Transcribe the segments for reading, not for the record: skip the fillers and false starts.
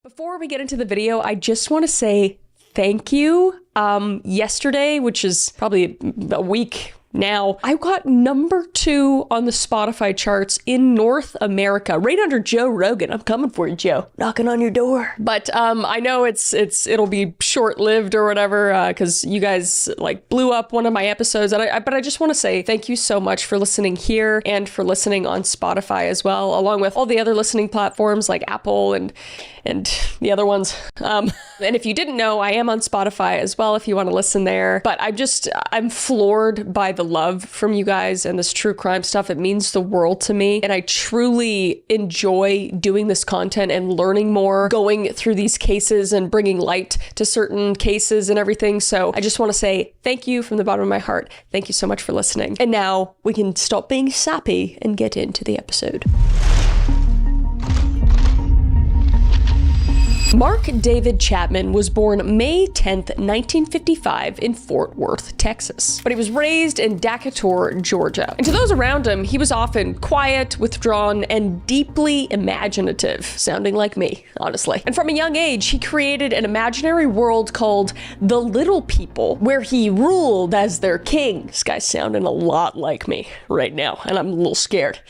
Before we get into the video, I just want to say thank you. Yesterday, which is probably a week now, I got number 2 on the Spotify charts in North America, right under Joe Rogan. I'm coming for you, Joe. Knocking on your door. But I know it'll be short-lived or whatever, because you guys like blew up one of my episodes. But I just want to say thank you so much for listening here and for listening on Spotify as well, along with all the other listening platforms like Apple and the other ones. And if you didn't know, I am on Spotify as well if you want to listen there. But I'm floored by the love from you guys and this true crime stuff. It means the world to me. And I truly enjoy doing this content and learning more, going through these cases and bringing light to certain cases and everything. So I just want to say thank you from the bottom of my heart. Thank you so much for listening. And now we can stop being sappy and get into the episode. Mark David Chapman was born May 10th, 1955 in Fort Worth, Texas. But he was raised in Decatur, Georgia. And to those around him, he was often quiet, withdrawn, and deeply imaginative, sounding like me, honestly. And from a young age, he created an imaginary world called the Little People, where he ruled as their king. This guy's sounding a lot like me right now, and I'm a little scared.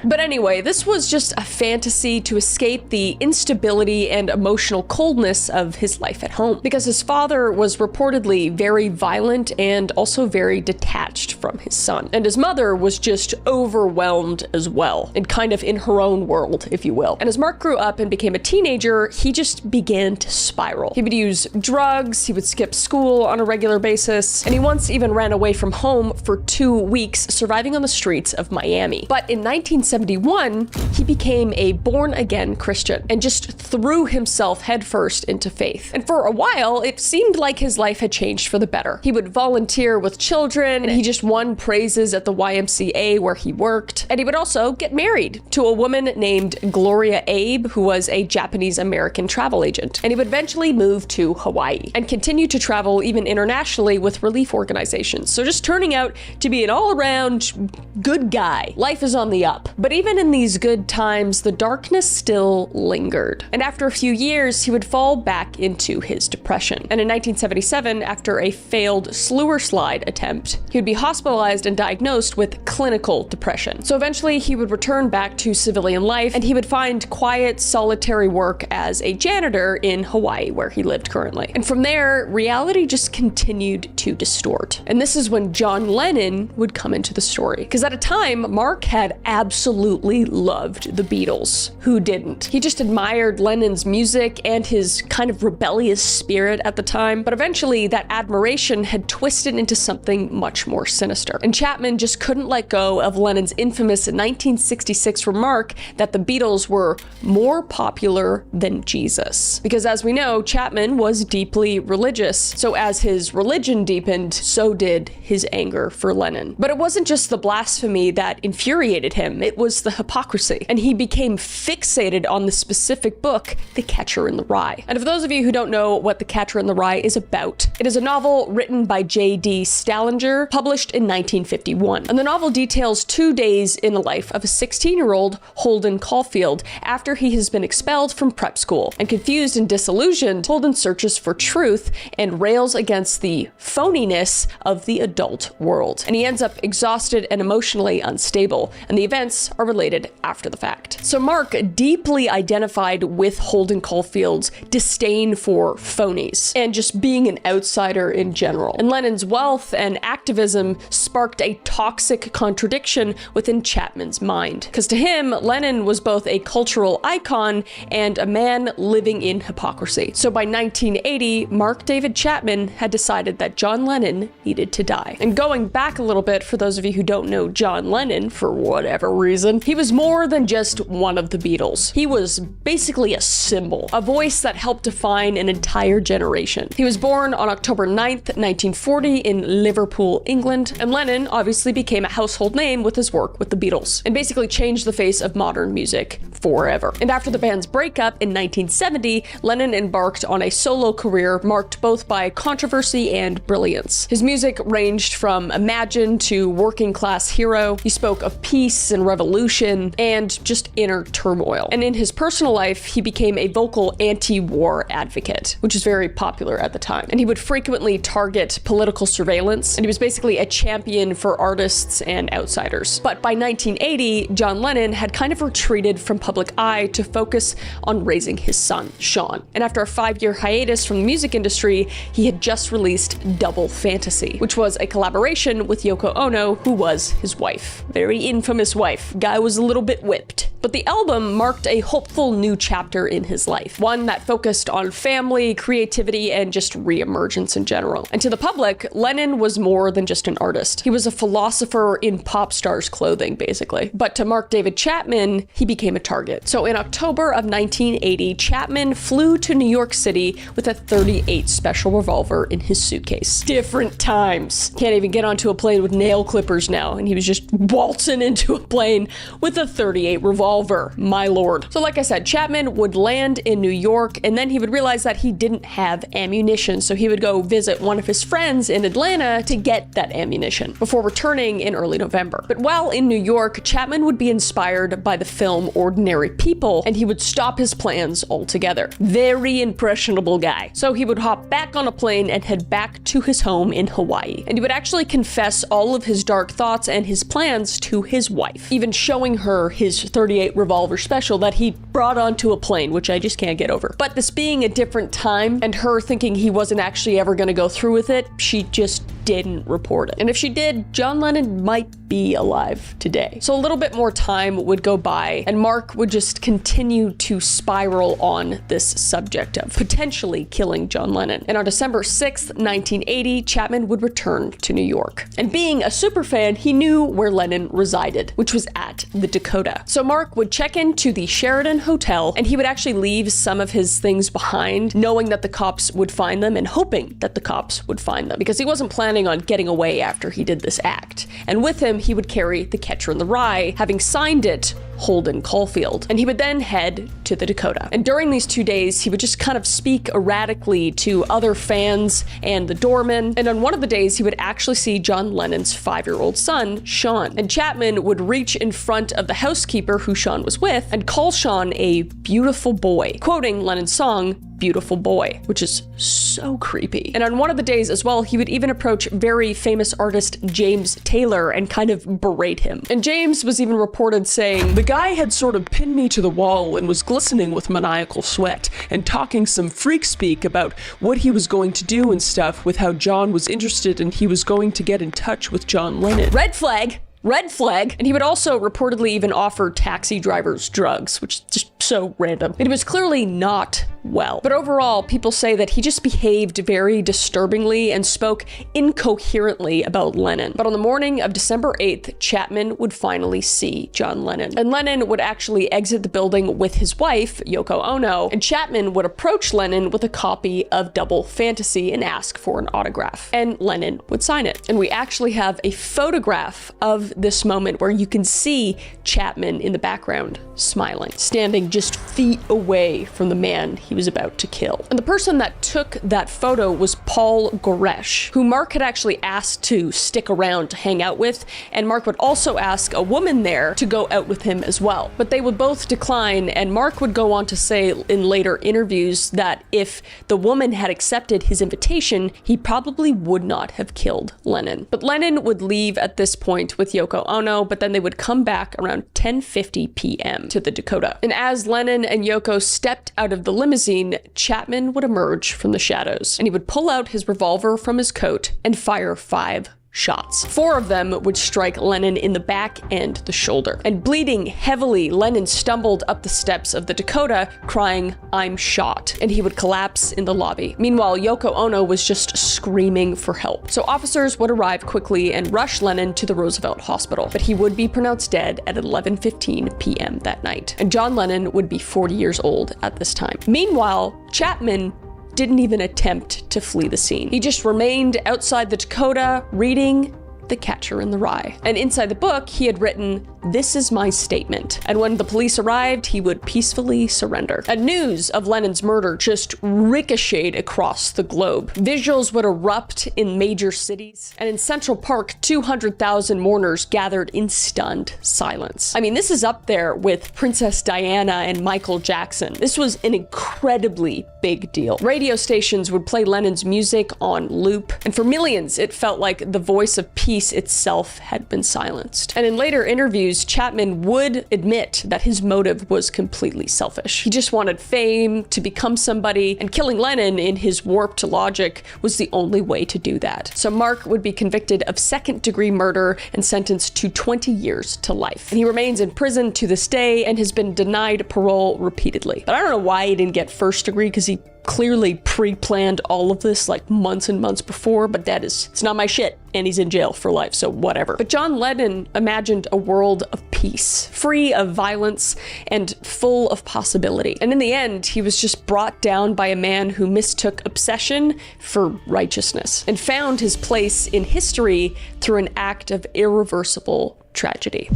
But anyway, this was just a fantasy to escape the instability and emotional coldness of his life at home, because his father was reportedly very violent and also very detached from his son. And his mother was just overwhelmed as well, and kind of in her own world, if you will. And as Mark grew up and became a teenager, he just began to spiral. He would use drugs, he would skip school on a regular basis, and he once even ran away from home for 2 weeks, surviving on the streets of Miami. But in 1971, he became a born-again Christian and just threw himself headfirst into faith. And for a while, it seemed like his life had changed for the better. He would volunteer with children, and he just won prizes at the YMCA where he worked. And he would also get married to a woman named Gloria Abe, who was a Japanese-American travel agent. And he would eventually move to Hawaii and continue to travel even internationally with relief organizations. So just turning out to be an all-around good guy. Life is on the up. But even in these good times, the darkness still lingered. And after a few years, he would fall back into his depression. And in 1977, after a failed sewer slide attempt, he would be hospitalized and diagnosed with clinical depression. So eventually he would return back to civilian life, and he would find quiet, solitary work as a janitor in Hawaii, where he lived currently. And from there, reality just continued to distort. And this is when John Lennon would come into the story. Because at a time, Mark had absolutely loved the Beatles. Who didn't? He just admired Lennon's music and his kind of rebellious spirit at the time, but eventually that admiration had twisted into something much more sinister. And Chapman just couldn't let go of Lennon's infamous 1966 remark that the Beatles were more popular than Jesus. Because as we know, Chapman was deeply religious, so as his religion deepened, so did his anger for Lennon. But it wasn't just the blasphemy that infuriated him, it was the hypocrisy. And he became fixated on the specific book, The Catcher in the Rye. And for those of you who don't know what The Catcher in the Rye is about, it is a novel written by J.D. Salinger, published in 1951. And the novel details 2 days in the life of a 16-year-old Holden Caulfield after he has been expelled from prep school. And confused and disillusioned, Holden searches for truth and rails against the phoniness of the adult world. And he ends up exhausted and emotionally unstable, and the events are related after the fact. So Mark deeply identified with Holden Caulfield's disdain for phonies and just being an outsider in general. And Lennon's wealth and activism sparked a toxic contradiction within Chapman's mind. Because to him, Lennon was both a cultural icon and a man living in hypocrisy. So by 1980, Mark David Chapman had decided that John Lennon needed to die. And going back a little bit, for those of you who don't know John Lennon, for whatever reason, he was more than just one of the Beatles. He was basically a symbol, a voice that helped define an entire generation. He was born on October 9th, 1940 in Liverpool, England, and Lennon obviously became a household name with his work with the Beatles, and basically changed the face of modern music forever. And after the band's breakup, in 1970, Lennon embarked on a solo career marked both by controversy and brilliance. His music ranged from Imagine to Working Class Hero. He spoke of peace and revolution and just inner turmoil. And in his personal life, he became a vocal anti-war advocate, which is very popular at the time. And he would frequently target political surveillance, and he was basically a champion for artists and outsiders. But by 1980, John Lennon had kind of retreated from public eye to focus on raising his son, Sean. And after a 5-year hiatus from the music industry, he had just released Double Fantasy, which was a collaboration with Yoko Ono, who was his wife. Very infamous wife. Guy was a little bit whipped. But the album marked a hopeful new chapter in his life, one that focused on family, creativity, and just re-emergence in general. And to the public, Lennon was more than just an artist. He was a philosopher in pop stars' clothing, basically. But to Mark David Chapman, he became a target. So in October of 1980, Chapman flew to New York City with a .38 special revolver in his suitcase. Different times. Can't even get onto a plane with nail clippers now, and he was just waltzing into a plane with a .38 revolver. My lord. So like I said, Chapman would land in New York, and then he would realize that he didn't have ammunition, so he would go visit one of his friends in Atlanta to get that ammunition before returning in early November. But while in New York, Chapman would be inspired by the film Ordinary People, and he would stop his plans altogether. Very impressionable guy. So he would hop back on a plane and head back to his home in Hawaii. And he would actually confess all of his dark thoughts and his plans to his wife, even showing her his .38 revolver special that he brought onto a plane, which I just can't get over. But this being a different time and her thinking he wasn't actually ever going to go through with it, she just didn't report it. And if she did, John Lennon might be alive today. So a little bit more time would go by, and Mark would just continue to spiral on this subject of potentially killing John Lennon. And on December 6th, 1980, Chapman would return to New York. And being a superfan, he knew where Lennon resided, which was at the Dakota. So Mark would check into the Sheraton Hotel, and he would actually leave some of his things behind, knowing that the cops would find them and hoping that the cops would find them, because he wasn't planning on getting away after he did this act. And with him, he would carry The Catcher in the Rye, having signed it Holden Caulfield. And he would then head to the Dakota. And during these 2 days, he would just kind of speak erratically to other fans and the doorman. And on one of the days, he would actually see John Lennon's 5-year-old son, Sean. And Chapman would reach in front of the housekeeper who Sean was with and call Sean a beautiful boy, quoting Lennon's song, Beautiful Boy, which is so creepy. And on one of the days as well, he would even approach very famous artist James Taylor and kind of berate him. And James was even reported saying, "The guy had sort of pinned me to the wall and was glistening with maniacal sweat and talking some freak speak about what he was going to do and stuff with how John was interested and he was going to get in touch with John Lennon." Red flag! Red flag. And he would also reportedly even offer taxi drivers drugs, which is just so random. It was clearly not well. But overall, people say that he just behaved very disturbingly and spoke incoherently about Lennon. But on the morning of December 8th, Chapman would finally see John Lennon. And Lennon would actually exit the building with his wife, Yoko Ono, and Chapman would approach Lennon with a copy of Double Fantasy and ask for an autograph. And Lennon would sign it. And we actually have a photograph of this moment where you can see Chapman in the background smiling, standing just feet away from the man he was about to kill. And the person that took that photo was Paul Goresh, who Mark had actually asked to stick around to hang out with, and Mark would also ask a woman there to go out with him as well. But they would both decline, and Mark would go on to say in later interviews that if the woman had accepted his invitation, he probably would not have killed Lennon. But Lennon would leave at this point with Yoko Ono, but then they would come back around 10:50 p.m. to the Dakota. And as Lennon and Yoko stepped out of the limousine, Chapman would emerge from the shadows, and he would pull out his revolver from his coat and fire 5 shots. 4 of them would strike Lennon in the back and the shoulder. And bleeding heavily, Lennon stumbled up the steps of the Dakota, crying, "I'm shot," and he would collapse in the lobby. Meanwhile, Yoko Ono was just screaming for help. So officers would arrive quickly and rush Lennon to the Roosevelt Hospital, but he would be pronounced dead at 11:15 p.m. that night. And John Lennon would be 40 years old at this time. Meanwhile, Chapman didn't even attempt to flee the scene. He just remained outside the Dakota reading The Catcher in the Rye. And inside the book, he had written, "This is my statement." And when the police arrived, he would peacefully surrender. And news of Lennon's murder just ricocheted across the globe. Visuals would erupt in major cities, and in Central Park, 200,000 mourners gathered in stunned silence. I mean, this is up there with Princess Diana and Michael Jackson. This was an incredibly big deal. Radio stations would play Lennon's music on loop, and for millions, it felt like the voice of peace itself had been silenced. And in later interviews, Chapman would admit that his motive was completely selfish. He just wanted fame, to become somebody, and killing Lennon, in his warped logic, was the only way to do that. So Mark would be convicted of second-degree murder and sentenced to 20 years to life. And he remains in prison to this day and has been denied parole repeatedly. But I don't know why he didn't get first degree, because he clearly pre-planned all of this like months and months before, but it's not my shit, and he's in jail for life, so whatever. But John Lennon imagined a world of peace, free of violence and full of possibility. And in the end, he was just brought down by a man who mistook obsession for righteousness and found his place in history through an act of irreversible tragedy.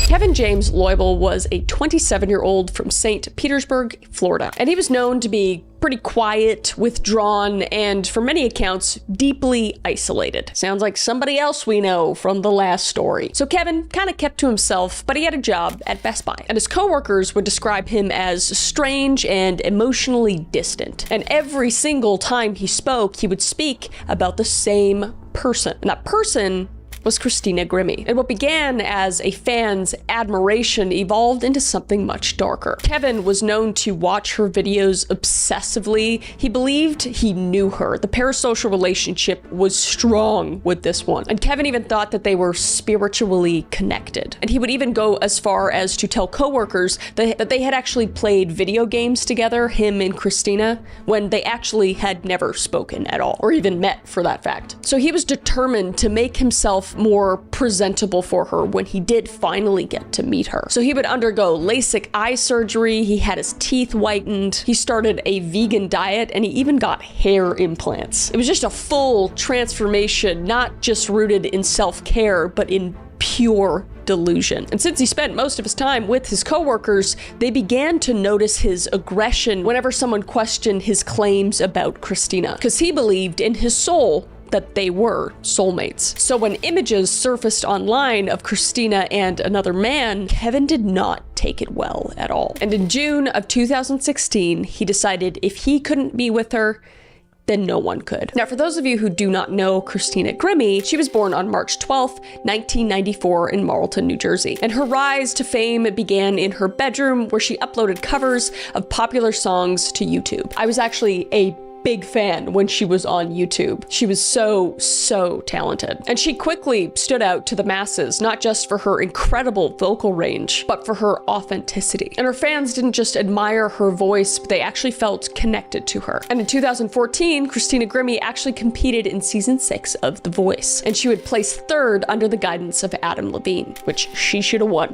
Kevin James Loibl was a 27-year-old from St. Petersburg, Florida, and he was known to be pretty quiet, withdrawn, and for many accounts, deeply isolated. Sounds like somebody else we know from the last story. So Kevin kind of kept to himself, but he had a job at Best Buy, and his coworkers would describe him as strange and emotionally distant. And every single time he spoke, he would speak about the same person. And that person was Christina Grimmie. And what began as a fan's admiration evolved into something much darker. Kevin was known to watch her videos obsessively. He believed he knew her. The parasocial relationship was strong with this one. And Kevin even thought that they were spiritually connected. And he would even go as far as to tell coworkers that they had actually played video games together, him and Christina, when they actually had never spoken at all, or even met for that fact. So he was determined to make himself more presentable for her when he did finally get to meet her. So he would undergo LASIK eye surgery, he had his teeth whitened, he started a vegan diet, and he even got hair implants. It was just a full transformation, not just rooted in self-care, but in pure delusion. And since he spent most of his time with his coworkers, they began to notice his aggression whenever someone questioned his claims about Christina, because he believed in his soul that they were soulmates. So when images surfaced online of Christina and another man, Kevin did not take it well at all. And in June of 2016, he decided if he couldn't be with her, then no one could. Now, for those of you who do not know Christina Grimmie, she was born on March 12th, 1994 in Marlton, New Jersey. And her rise to fame began in her bedroom, where she uploaded covers of popular songs to YouTube. I was actually a big fan when she was on YouTube. She was so talented. And she quickly stood out to the masses, not just for her incredible vocal range, but for her authenticity. And her fans didn't just admire her voice, but they actually felt connected to her. And in 2014, Christina Grimmie actually competed in season 6 of The Voice. And she would place 3rd under the guidance of Adam Levine, which she should have won,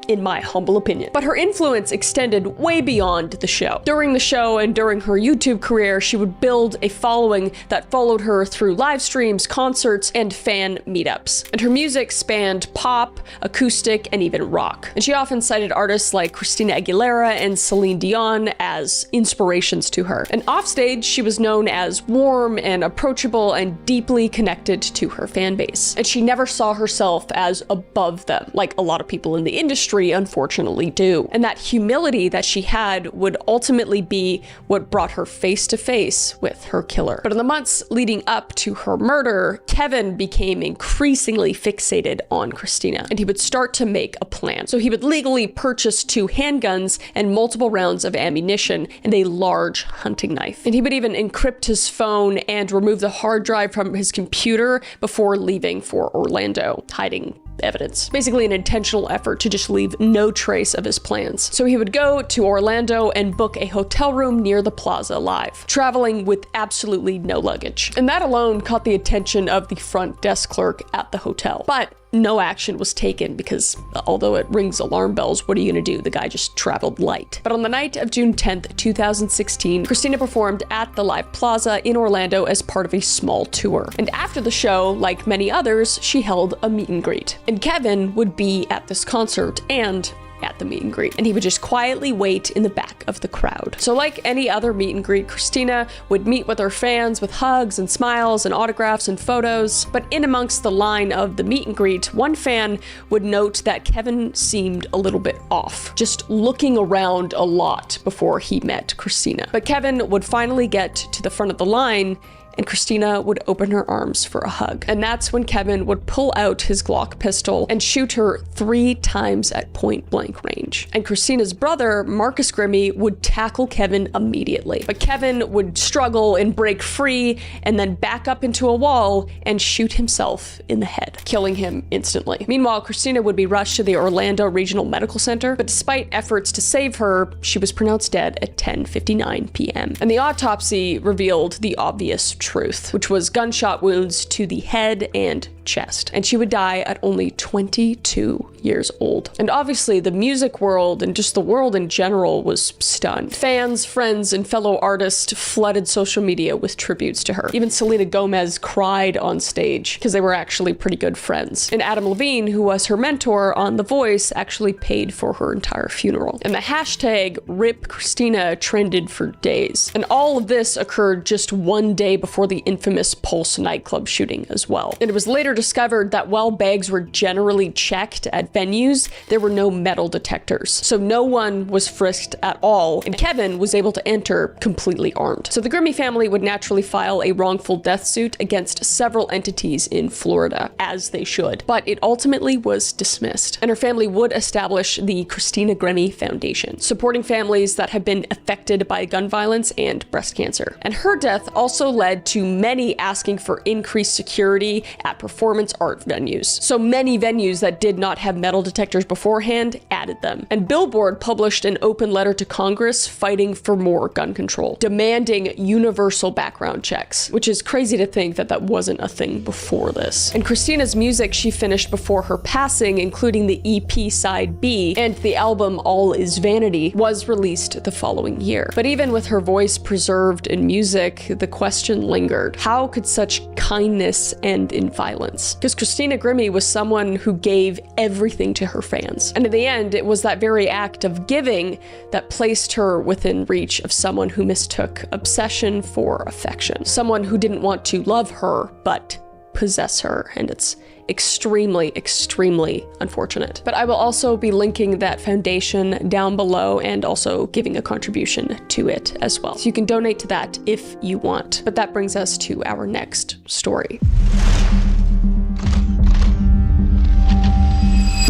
in my humble opinion. But her influence extended way beyond the show. During the show and during her YouTube career, she would build a following that followed her through live streams, concerts, and fan meetups. And her music spanned pop, acoustic, and even rock. And she often cited artists like Christina Aguilera and Celine Dion as inspirations to her. And offstage, she was known as warm and approachable and deeply connected to her fan base. And she never saw herself as above them, like a lot of people in the industry unfortunately do. And that humility that she had would ultimately be what brought her face to face with her killer. But in the months leading up to her murder, Kevin became increasingly fixated on Christina, and he would start to make a plan. So he would legally purchase 2 handguns and multiple rounds of ammunition and a large hunting knife. And he would even encrypt his phone and remove the hard drive from his computer before leaving for Orlando, hiding evidence. Basically an intentional effort to just leave no trace of his plans. So he would go to Orlando and book a hotel room near the Plaza Live, traveling with absolutely no luggage. And that alone caught the attention of the front desk clerk at the hotel. But no action was taken because although it rings alarm bells, what are you gonna do? The guy just traveled light. But on the night of June 10th, 2016, Christina performed at the Live Plaza in Orlando as part of a small tour. And after the show, like many others, she held a meet and greet. And Kevin would be at this concert and at the meet and greet, and he would just quietly wait in the back of the crowd. So like any other meet and greet, Christina would meet with her fans with hugs and smiles and autographs and photos. But in amongst the line of the meet and greet, one fan would note that Kevin seemed a little bit off, just looking around a lot before he met Christina. But Kevin would finally get to the front of the line, and Christina would open her arms for a hug. And that's when Kevin would pull out his Glock pistol and shoot her 3 times at point blank range. And Christina's brother, Marcus Grimmie, would tackle Kevin immediately. But Kevin would struggle and break free and then back up into a wall and shoot himself in the head, killing him instantly. Meanwhile, Christina would be rushed to the Orlando Regional Medical Center, but despite efforts to save her, she was pronounced dead at 10:59 p.m. And the autopsy revealed the obvious truth, which was gunshot wounds to the head and chest. And she would die at only 22 years old. And obviously the music world and just the world in general was stunned. Fans, friends, and fellow artists flooded social media with tributes to her. Even Selena Gomez cried on stage because they were actually pretty good friends. And Adam Levine, who was her mentor on The Voice, actually paid for her entire funeral. And the hashtag Rip Christina trended for days. And all of this occurred just one day before the infamous Pulse nightclub shooting as well. And it was later discovered that while bags were generally checked at venues, there were no metal detectors. So no one was frisked at all, and Kevin was able to enter completely armed. So the Grimmie family would naturally file a wrongful death suit against several entities in Florida, as they should. But it ultimately was dismissed, and her family would establish the Christina Grimmie Foundation, supporting families that have been affected by gun violence and breast cancer. And her death also led to many asking for increased security at performance art venues. So many venues that did not have metal detectors beforehand added them. And Billboard published an open letter to Congress fighting for more gun control, demanding universal background checks, which is crazy to think that that wasn't a thing before this. And Christina's music she finished before her passing, including the EP side B and the album All Is Vanity, was released the following year. But even with her voice preserved in music, the question lingered: how could such kindness end in violence? Because Christina Grimmie was someone who gave everything to her fans. And in the end, it was that very act of giving that placed her within reach of someone who mistook obsession for affection. Someone who didn't want to love her, but possess her. And it's extremely, extremely unfortunate. But I will also be linking that foundation down below and also giving a contribution to it as well. So you can donate to that if you want. But that brings us to our next story.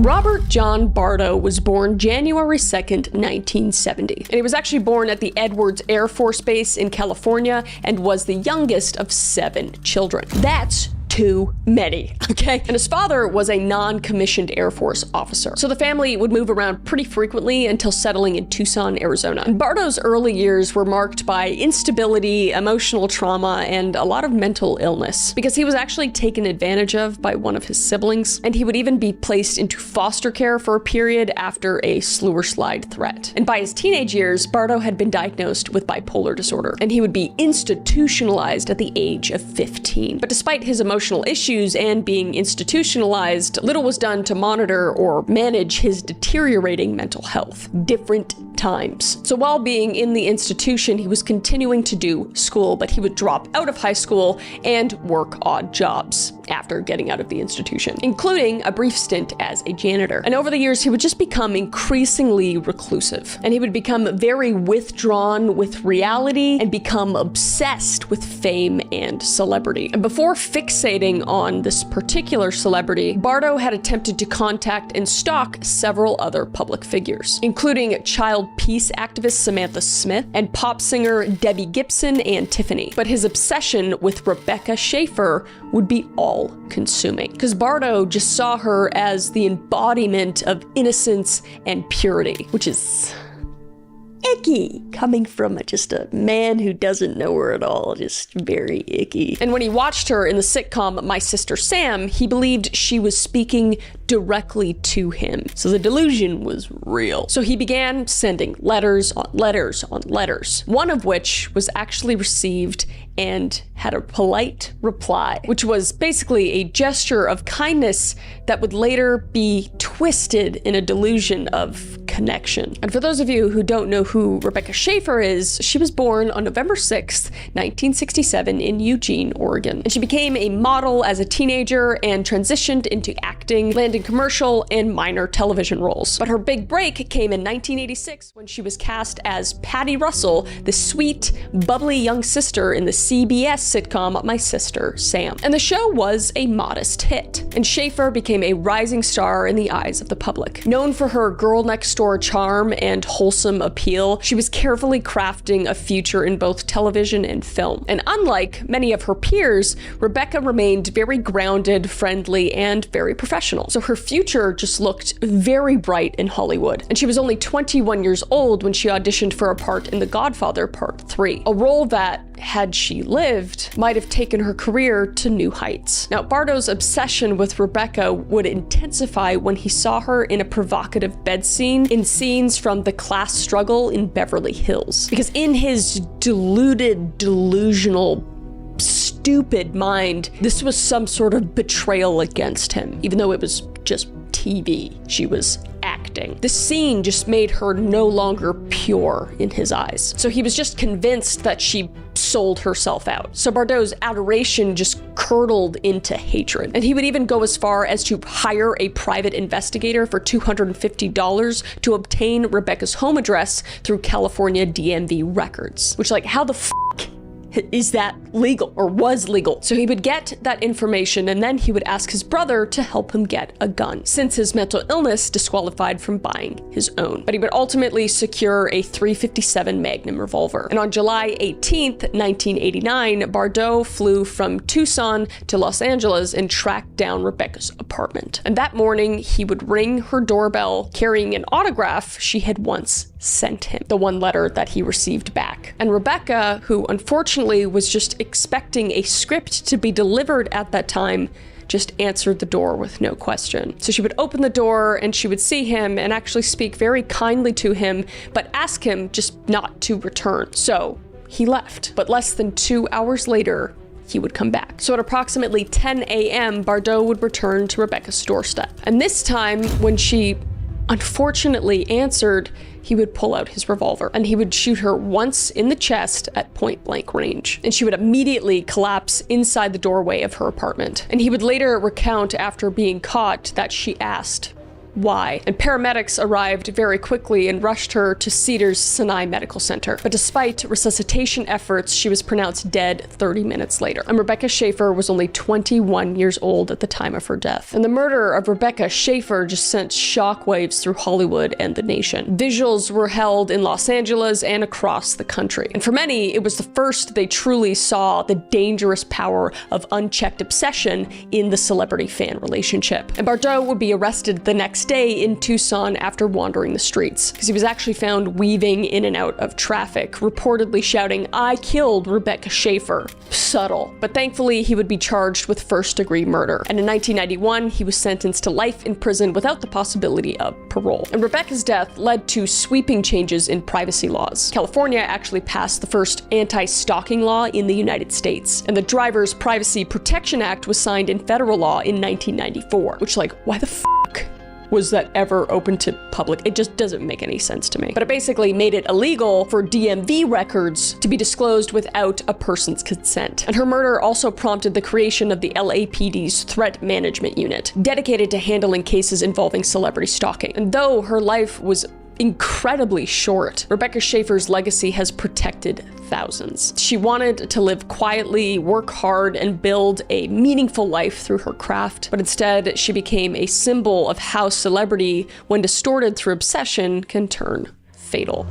Robert John Bardo was born January 2nd, 1970. And he was actually born at the Edwards Air Force Base in California and was the youngest of 7 children. That's too many, okay? And his father was a non-commissioned Air Force officer. So the family would move around pretty frequently until settling in Tucson, Arizona. And Bardo's early years were marked by instability, emotional trauma, and a lot of mental illness because he was actually taken advantage of by one of his siblings, and he would even be placed into foster care for a period after a slew or slide threat. And by his teenage years, Bardo had been diagnosed with bipolar disorder, and he would be institutionalized at the age of 15. But despite his emotional issues and being institutionalized, little was done to monitor or manage his deteriorating mental health. Different times. So while being in the institution, he was continuing to do school, but he would drop out of high school and work odd jobs after getting out of the institution, including a brief stint as a janitor. And over the years, he would just become increasingly reclusive, and he would become very withdrawn with reality and become obsessed with fame and celebrity. And before fixating on this particular celebrity, Bardo had attempted to contact and stalk several other public figures, including child peace activist Samantha Smith and pop singer Debbie Gibson and Tiffany. But his obsession with Rebecca Schaefer would be all-consuming, because Bardo just saw her as the embodiment of innocence and purity, which is icky. Coming from just a man who doesn't know her at all, just very icky. And when he watched her in the sitcom My Sister Sam, he believed she was speaking directly to him. So the delusion was real. So he began sending letters on letters on letters, one of which was actually received and had a polite reply, which was basically a gesture of kindness that would later be twisted in a delusion of connection. And for those of you who don't know who Rebecca Schaefer is, she was born on November 6th, 1967 in Eugene, Oregon. And she became a model as a teenager and transitioned into acting, landing commercial and minor television roles. But her big break came in 1986 when she was cast as Patty Russell, the sweet, bubbly young sister in the CBS sitcom My Sister Sam. And the show was a modest hit, and Schaefer became a rising star in the eyes of the public. Known for her girl-next-door charm and wholesome appeal, she was carefully crafting a future in both television and film. And unlike many of her peers, Rebecca remained very grounded, friendly, and very professional. So her future just looked very bright in Hollywood. And she was only 21 years old when she auditioned for a part in The Godfather Part 3, a role that, had she lived, might have taken her career to new heights. Now, Bardot's obsession with Rebecca would intensify when he saw her in a provocative bed scene in scenes from The Class Struggle in Beverly Hills. Because in his deluded, delusional, stupid mind, this was some sort of betrayal against him, even though it was just TV. She was acting. The scene just made her no longer pure in his eyes. So he was just convinced that she sold herself out. So Bardot's adoration just curdled into hatred. And he would even go as far as to hire a private investigator for $250 to obtain Rebecca's home address through California DMV records. Which, like, how the f*** is that legal, or was legal? So he would get that information and then he would ask his brother to help him get a gun, since his mental illness disqualified from buying his own. But he would ultimately secure a .357 Magnum revolver. And on July 18th, 1989, Bardot flew from Tucson to Los Angeles and tracked down Rebecca's apartment. And that morning, he would ring her doorbell carrying an autograph she had once sent him, the one letter that he received back. And Rebecca, who unfortunately was just expecting a script to be delivered at that time, just answered the door with no question. So she would open the door and she would see him and actually speak very kindly to him, but ask him just not to return. So he left. But less than 2 hours later, he would come back. So at approximately 10 a.m., Bardot would return to Rebecca's doorstep. And this time, when she unfortunately answered, he would pull out his revolver and he would shoot her once in the chest at point blank range. And she would immediately collapse inside the doorway of her apartment. And he would later recount, after being caught, that she asked, "Why?" And paramedics arrived very quickly and rushed her to Cedars-Sinai Medical Center. But despite resuscitation efforts, she was pronounced dead 30 minutes later. And Rebecca Schaefer was only 21 years old at the time of her death. And the murder of Rebecca Schaefer just sent shockwaves through Hollywood and the nation. Vigils were held in Los Angeles and across the country. And for many, it was the first they truly saw the dangerous power of unchecked obsession in the celebrity-fan relationship. And Bardot would be arrested the next day in Tucson after wandering the streets, because he was actually found weaving in and out of traffic, reportedly shouting, "I killed Rebecca Schaefer." Subtle. But thankfully, he would be charged with first-degree murder. And in 1991, he was sentenced to life in prison without the possibility of parole. And Rebecca's death led to sweeping changes in privacy laws. California actually passed the first anti-stalking law in the United States. And the Driver's Privacy Protection Act was signed in federal law in 1994, which, like, why the f*** was that ever open to public? It just doesn't make any sense to me. But it basically made it illegal for DMV records to be disclosed without a person's consent. And her murder also prompted the creation of the LAPD's Threat Management Unit, dedicated to handling cases involving celebrity stalking. And though her life was incredibly short, Rebecca Schaefer's legacy has protected thousands. She wanted to live quietly, work hard, and build a meaningful life through her craft, but instead she became a symbol of how celebrity, when distorted through obsession, can turn fatal.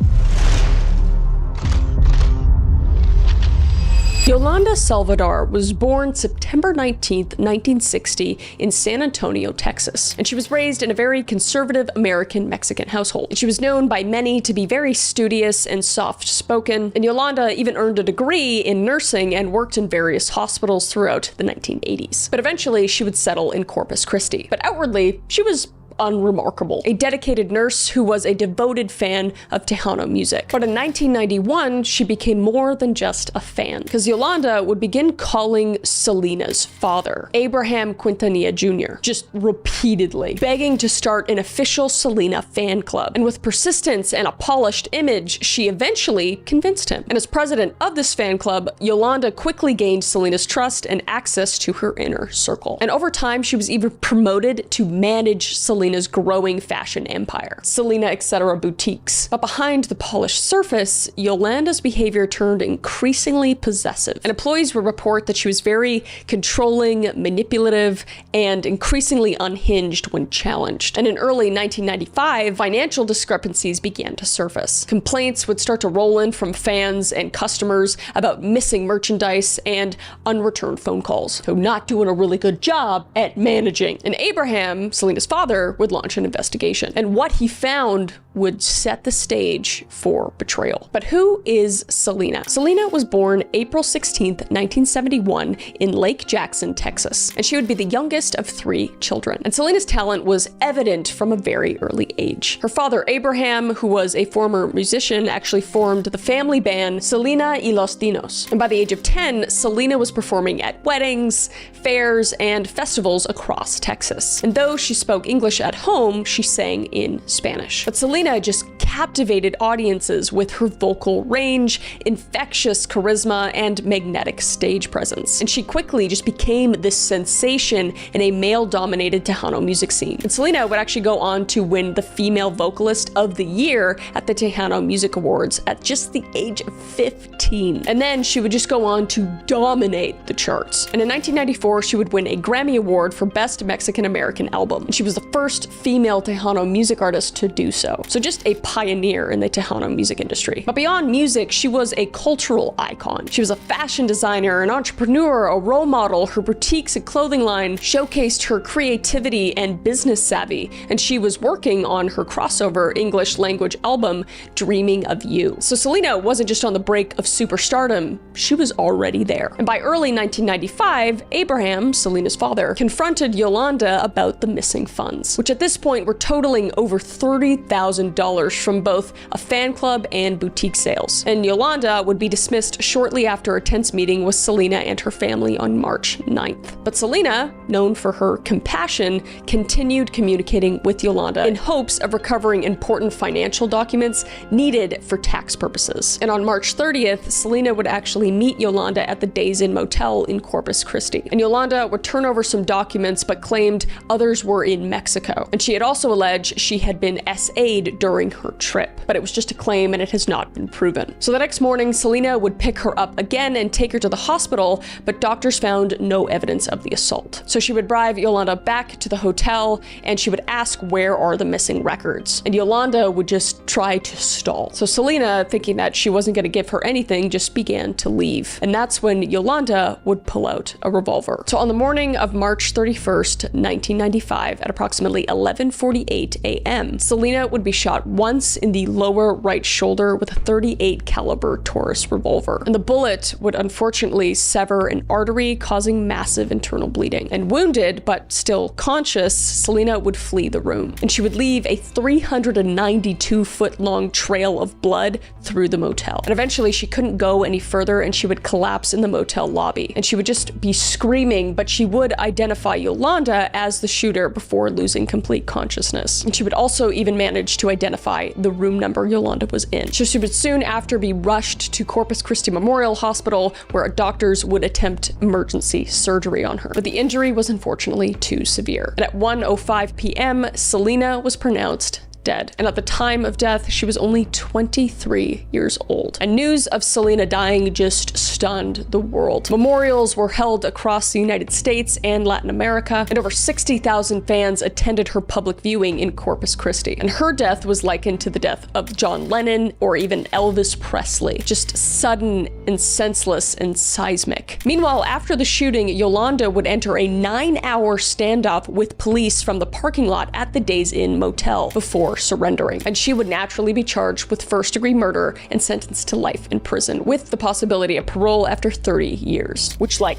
Yolanda Salvador was born September 19th, 1960 in San Antonio, Texas, and she was raised in a very conservative American-Mexican household. She was known by many to be very studious and soft-spoken, and Yolanda even earned a degree in nursing and worked in various hospitals throughout the 1980s. But eventually, she would settle in Corpus Christi. But outwardly, she was unremarkable, a dedicated nurse who was a devoted fan of Tejano music. But in 1991, she became more than just a fan, because Yolanda would begin calling Selena's father, Abraham Quintanilla Jr., just repeatedly, begging to start an official Selena fan club. And with persistence and a polished image, she eventually convinced him. And as president of this fan club, Yolanda quickly gained Selena's trust and access to her inner circle. And over time, she was even promoted to manage Selena's growing fashion empire, Selena Etc. boutiques. But behind the polished surface, Yolanda's behavior turned increasingly possessive, and employees would report that she was very controlling, manipulative, and increasingly unhinged when challenged. And in early 1995, financial discrepancies began to surface. Complaints would start to roll in from fans and customers about missing merchandise and unreturned phone calls, so not doing a really good job at managing. And Abraham, Selena's father, would launch an investigation. And what he found would set the stage for betrayal. But who is Selena? Selena was born April 16th, 1971 in Lake Jackson, Texas, and she would be the youngest of 3 children. And Selena's talent was evident from a very early age. Her father, Abraham, who was a former musician, actually formed the family band Selena y los Dinos. And by the age of 10, Selena was performing at weddings, fairs, and festivals across Texas. And though she spoke English at home, she sang in Spanish. But Selena just captivated audiences with her vocal range, infectious charisma, and magnetic stage presence. And she quickly just became this sensation in a male-dominated Tejano music scene. And Selena would actually go on to win the Female Vocalist of the Year at the Tejano Music Awards at just the age of 15. And then she would just go on to dominate the charts. And in 1994, she would win a Grammy Award for Best Mexican-American Album. And she was the first female Tejano music artist to do so. So just a pioneer in the Tejano music industry. But beyond music, she was a cultural icon. She was a fashion designer, an entrepreneur, a role model. Her boutiques and clothing line showcased her creativity and business savvy, and she was working on her crossover English language album, Dreaming of You. So Selena wasn't just on the brink of superstardom, she was already there. And by early 1995, Abraham, Selena's father, confronted Yolanda about the missing funds, which at this point were totaling over $30,000 from both a fan club and boutique sales. And Yolanda would be dismissed shortly after a tense meeting with Selena and her family on March 9th. But Selena, known for her compassion, continued communicating with Yolanda in hopes of recovering important financial documents needed for tax purposes. And on March 30th, Selena would actually meet Yolanda at the Days Inn Motel in Corpus Christi. And Yolanda would turn over some documents but claimed others were in Mexico. And she had also alleged she had been SA'd during her trip, but it was just a claim and it has not been proven. So the next morning, Selena would pick her up again and take her to the hospital, but doctors found no evidence of the assault. So she would drive Yolanda back to the hotel and she would ask, where are the missing records? And Yolanda would just try to stall. So Selena, thinking that she wasn't going to give her anything, just began to leave. And that's when Yolanda would pull out a revolver. So on the morning of March 31st, 1995, at approximately 11:48 a.m., Selena would be shot once in the lower right shoulder with a .38 caliber Taurus revolver. And the bullet would unfortunately sever an artery, causing massive internal bleeding. And wounded, but still conscious, Selena would flee the room. And she would leave a 392-foot-long trail of blood through the motel. And eventually she couldn't go any further and she would collapse in the motel lobby. And she would just be screaming, but she would identify Yolanda as the shooter before losing complete consciousness. And she would also even manage to identify the room number Yolanda was in. So she would soon after be rushed to Corpus Christi Memorial Hospital, where doctors would attempt emergency surgery on her. But the injury was unfortunately too severe. And at 1:05 p.m., Selena was pronounced dead. And at the time of death, she was only 23 years old. And news of Selena dying just stunned the world. Memorials were held across the United States and Latin America, and over 60,000 fans attended her public viewing in Corpus Christi. And her death was likened to the death of John Lennon or even Elvis Presley. Just sudden and senseless and seismic. Meanwhile, after the shooting, Yolanda would enter a 9-hour standoff with police from the parking lot at the Days Inn motel before surrendering. And she would naturally be charged with first-degree murder and sentenced to life in prison, with the possibility of parole after 30 years. Which, like,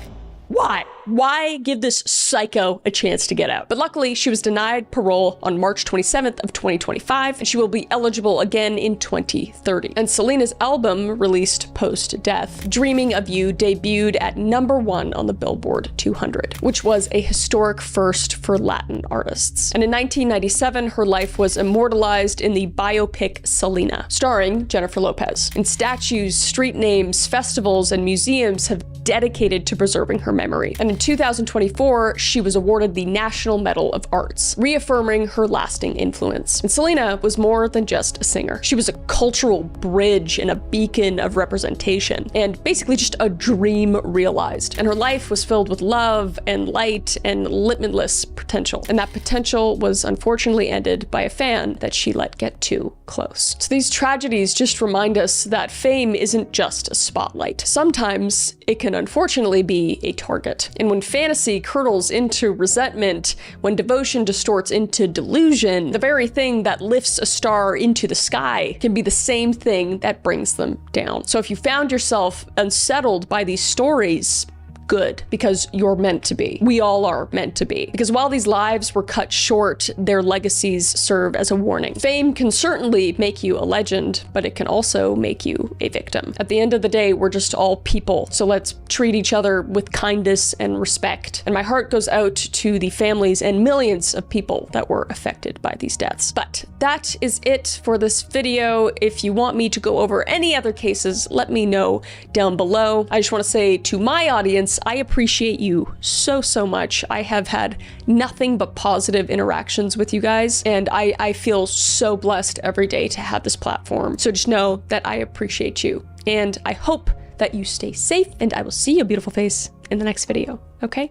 why? Why give this psycho a chance to get out? But luckily, she was denied parole on March 27th of 2025, and she will be eligible again in 2030. And Selena's album, released post-death, Dreaming of You, debuted at #1 on the Billboard 200, which was a historic first for Latin artists. And in 1997, her life was immortalized in the biopic Selena, starring Jennifer Lopez. And statues, street names, festivals, and museums have dedicated to preserving her memory. And in 2024, she was awarded the National Medal of Arts, reaffirming her lasting influence. And Selena was more than just a singer. She was a cultural bridge and a beacon of representation, and basically just a dream realized. And her life was filled with love and light and limitless potential. And that potential was unfortunately ended by a fan that she let get too close. So these tragedies just remind us that fame isn't just a spotlight. Sometimes it can unfortunately be a target. And when fantasy curdles into resentment, when devotion distorts into delusion, the very thing that lifts a star into the sky can be the same thing that brings them down. So if you found yourself unsettled by these stories, good, because you're meant to be. We all are meant to be. Because while these lives were cut short, their legacies serve as a warning. Fame can certainly make you a legend, but it can also make you a victim. At the end of the day, we're just all people, so let's treat each other with kindness and respect. And my heart goes out to the families and millions of people that were affected by these deaths. But that is it for this video. If you want me to go over any other cases, let me know down below. I just want to say to my audience, I appreciate you so much. I have had nothing but positive interactions with you guys, and I feel so blessed every day to have this platform. So just know that I appreciate you, and I hope that you stay safe, and I will see your beautiful face in the next video, okay?